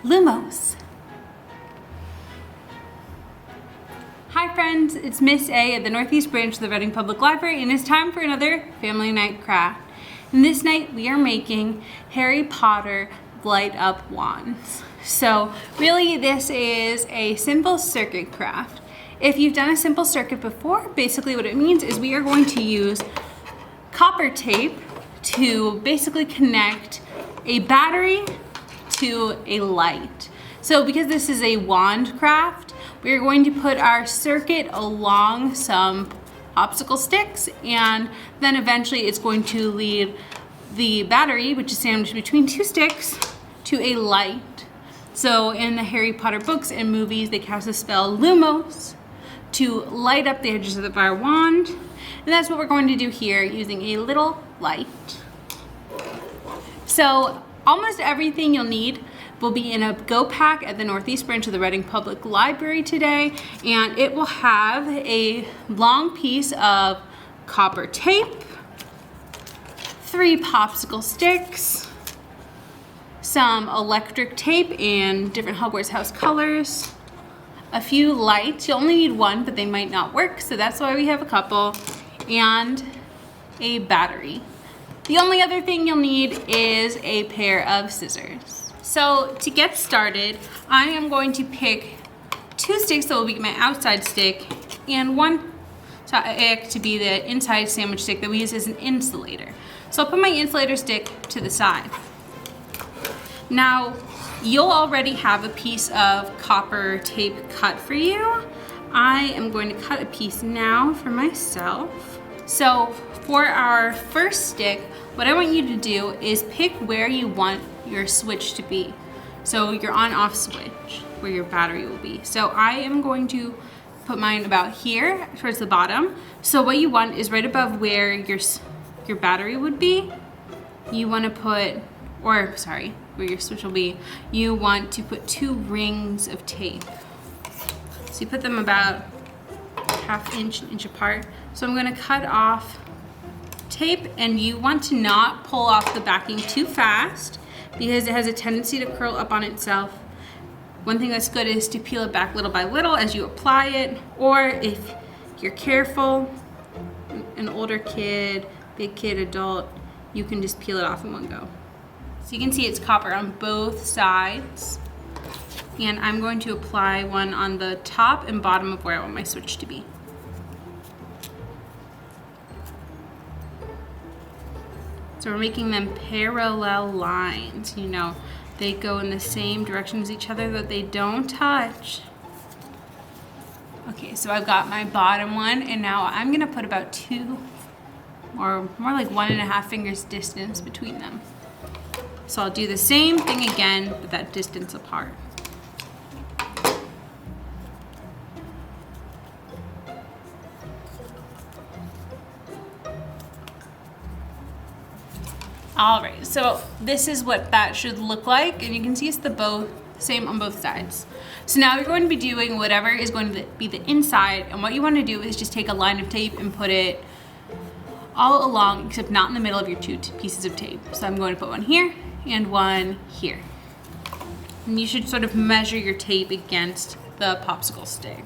Lumos. Hi friends, it's Miss A at the Northeast Branch of the Reading Public Library, and it's time for another family night craft. And this night we are making Harry Potter light up wands. So really this is a simple circuit craft. If you've done a simple circuit before, basically what it means is we are going to use copper tape to basically connect a battery to a light. So because this is a wand craft, we're going to put our circuit along some popsicle sticks, and then eventually it's going to lead the battery, which is sandwiched between two sticks, to a light. So in the Harry Potter books and movies, they cast the spell Lumos to light up the edges of our wand, and that's what we're going to do here using a little light. So almost everything you'll need will be in a go pack at the Northeast Branch of the Reading Public Library today, and it will have a long piece of copper tape, 3 popsicle sticks, some electric tape in different Hogwarts house colors, a few lights. You'll only need one, but they might not work, so that's why we have a couple, and a battery. The only other thing you'll need is a pair of scissors. So to get started, I am going to pick 2 sticks that will be my outside stick and 1 stick to be the inside sandwich stick that we use as an insulator. So I'll put my insulator stick to the side. Now, you'll already have a piece of copper tape cut for you. I am going to cut a piece now for myself. So for our first stick, what I want you to do is pick where you want your switch to be. So your on-off switch, where your battery will be. So I am going to put mine about here towards the bottom. So what you want is right above where your battery would be. You want to put, or sorry, where your switch will be, you want to put 2 rings of tape. So you put them about ½ inch apart. So I'm going to cut off tape, and you want to not pull off the backing too fast because it has a tendency to curl up on itself. One thing that's good is to peel it back little by little as you apply it, or if you're careful, an older kid, big kid, adult, you can just peel it off in one go. So you can see it's copper on both sides, and I'm going to apply one on the top and bottom of where I want my switch to be. So we're making them parallel lines, you know, they go in the same direction as each other, but they don't touch. Okay, so I've got my bottom one, and now I'm gonna put about 2, or more like 1.5 fingers distance between them. So I'll do the same thing again, but that distance apart. All right, so this is what that should look like, and you can see it's the same on both sides. So now you're going to be doing whatever is going to be the inside, and what you want to do is just take a line of tape and put it all along, except not in the middle of your 2 pieces of tape. So I'm going to put one here and one here. And you should sort of measure your tape against the popsicle stick.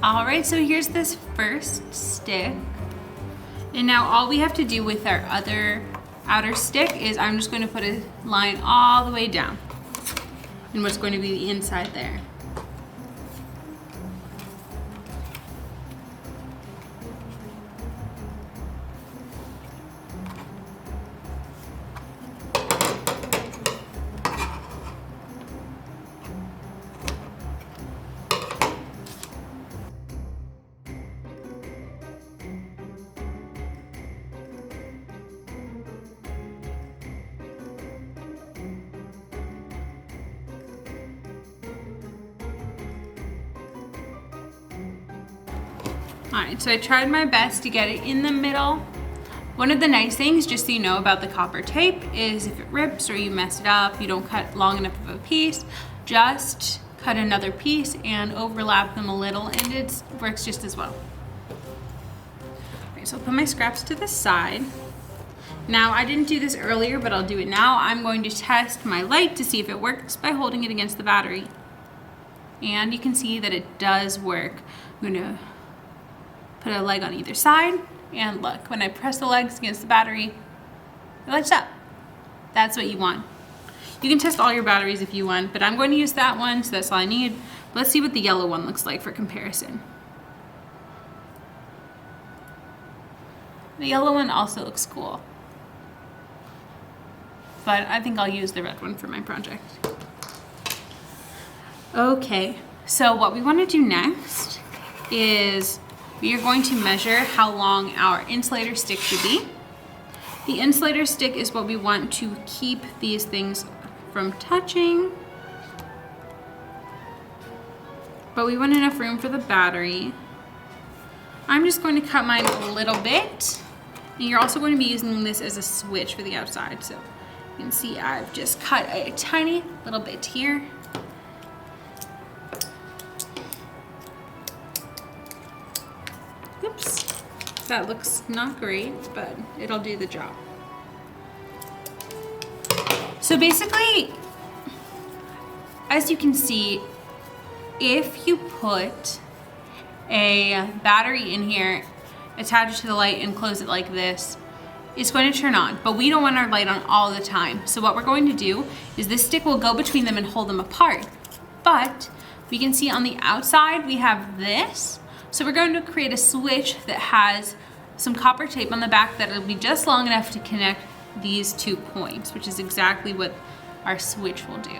All right, so here's this first stick. And now all we have to do with our other outer stick is I'm just going to put a line all the way down in what's going to be the inside there. Alright, so I tried my best to get it in the middle. One of the nice things, just so you know about the copper tape, is if it rips or you mess it up, you don't cut long enough of a piece, just cut another piece and overlap them a little and it works just as well. Okay, so I'll put my scraps to the side. Now, I didn't do this earlier, but I'll do it now. I'm going to test my light to see if it works by holding it against the battery. And you can see that it does work. I'm gonna put a leg on either side. And look, when I press the legs against the battery, it lights up. That's what you want. You can test all your batteries if you want, but I'm going to use that one, so that's all I need. Let's see what the yellow one looks like for comparison. The yellow one also looks cool, but I think I'll use the red one for my project. Okay, so what we want to do next is we are going to measure how long our insulator stick should be. The insulator stick is what we want to keep these things from touching, but we want enough room for the battery. I'm just going to cut mine a little bit, and you're also going to be using this as a switch for the outside. So you can see I've just cut a tiny little bit here. Oops, that looks not great, but it'll do the job. So basically, as you can see, if you put a battery in here, attach it to the light and close it like this, it's going to turn on, but we don't want our light on all the time. So what we're going to do is this stick will go between them and hold them apart. But we can see on the outside, we have this. So we're going to create a switch that has some copper tape on the back that will be just long enough to connect these 2 points, which is exactly what our switch will do.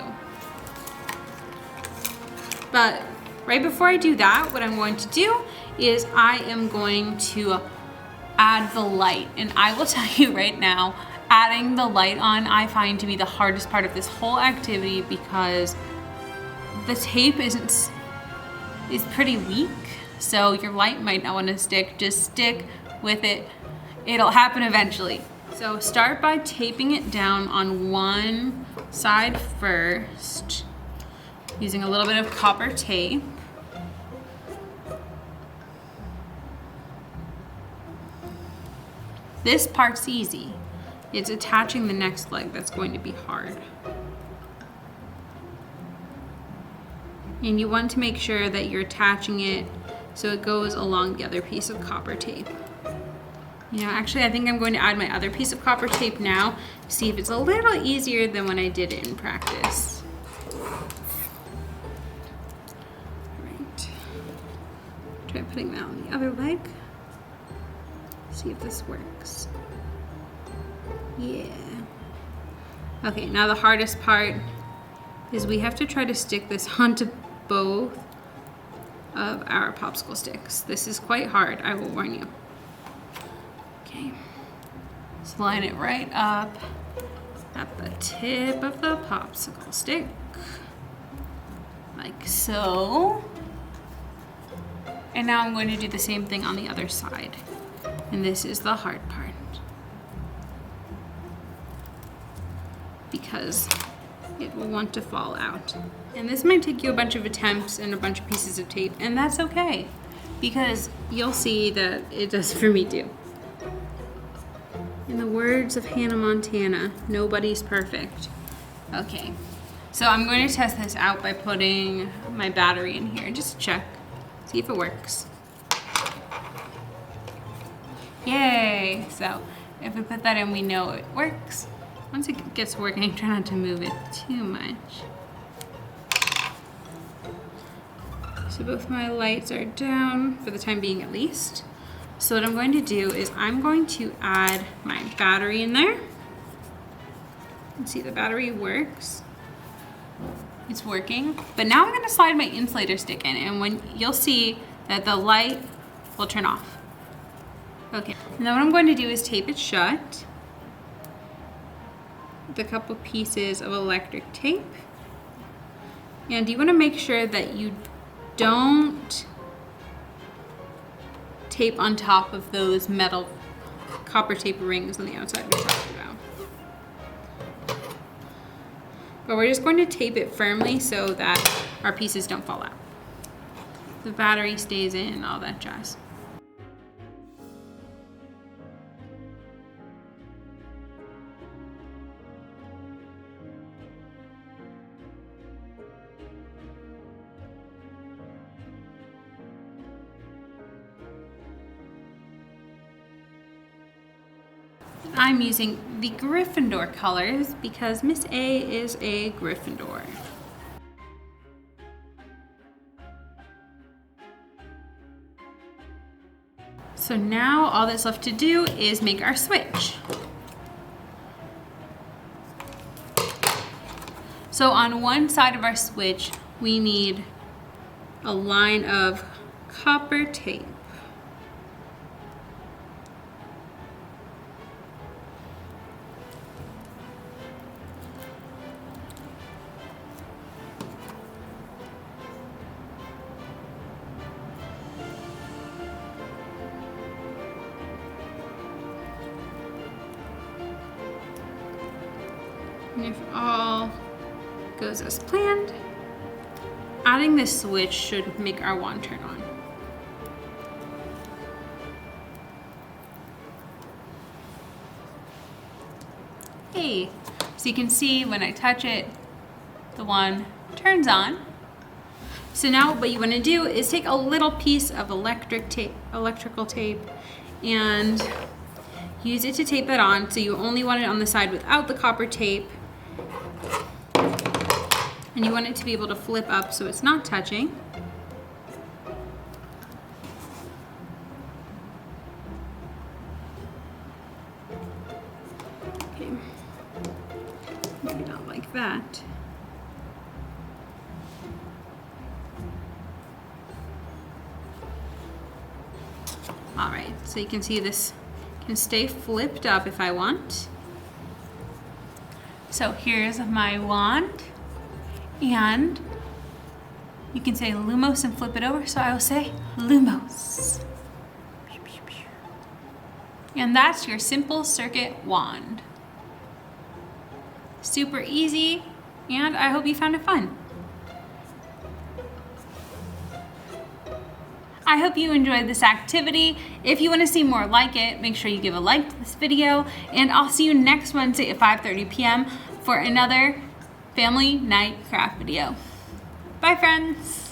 But right before I do that, what I'm going to do is I am going to add the light. And I will tell you right now, adding the light on I find to be the hardest part of this whole activity because the tape is pretty weak. So your light might not want to stick, just stick with it. It'll happen eventually. So start by taping it down on one side first, using a little bit of copper tape. This part's easy. It's attaching the next leg that's going to be hard. And you want to make sure that you're attaching it so it goes along the other piece of copper tape. You know, actually I think I'm going to add my other piece of copper tape now, see if it's a little easier than when I did it in practice. Right. Try putting that on the other leg. See if this works. Yeah. Okay, now the hardest part is we have to try to stick this onto both of our popsicle sticks. This is quite hard, I will warn you. Okay, let's line it right up at the tip of the popsicle stick, like so. And now I'm going to do the same thing on the other side. And this is the hard part, because it will want to fall out. And this might take you a bunch of attempts and a bunch of pieces of tape, and that's okay, because you'll see that it does for me too. In the words of Hannah Montana, nobody's perfect. Okay, so I'm going to test this out by putting my battery in here, just to check, see if it works. Yay! So if we put that in, we know it works. Once it gets working, try not to move it too much. So both my lights are down, for the time being at least. So what I'm going to do is I'm going to add my battery in there. And see, the battery works. It's working. But now I'm going to slide my insulator stick in, and when you'll see that the light will turn off. Okay, and then what I'm going to do is tape it shut with a couple pieces of electric tape. And you want to make sure that you don't tape on top of those metal copper tape rings on the outside we talked about. But we're just going to tape it firmly so that our pieces don't fall out. The battery stays in, all that jazz. I'm using the Gryffindor colors because Miss A is a Gryffindor. So now all that's left to do is make our switch. So on one side of our switch, we need a line of copper tape. And if all goes as planned, adding this switch should make our wand turn on. Hey, so you can see when I touch it, the wand turns on. So now what you want to do is take a little piece of electrical tape and use it to tape that on. So you only want it on the side without the copper tape. And you want it to be able to flip up so it's not touching. Okay, maybe not like that. All right, so you can see this can stay flipped up if I want. So here's my wand, and you can say Lumos and flip it over, so I will say Lumos. And that's your simple circuit wand. Super easy, and I hope you found it fun. I hope you enjoyed this activity. If you want to see more like it, make sure you give a like to this video, and I'll see you next Wednesday at 5:30 p.m. for another family night craft video. Bye, friends.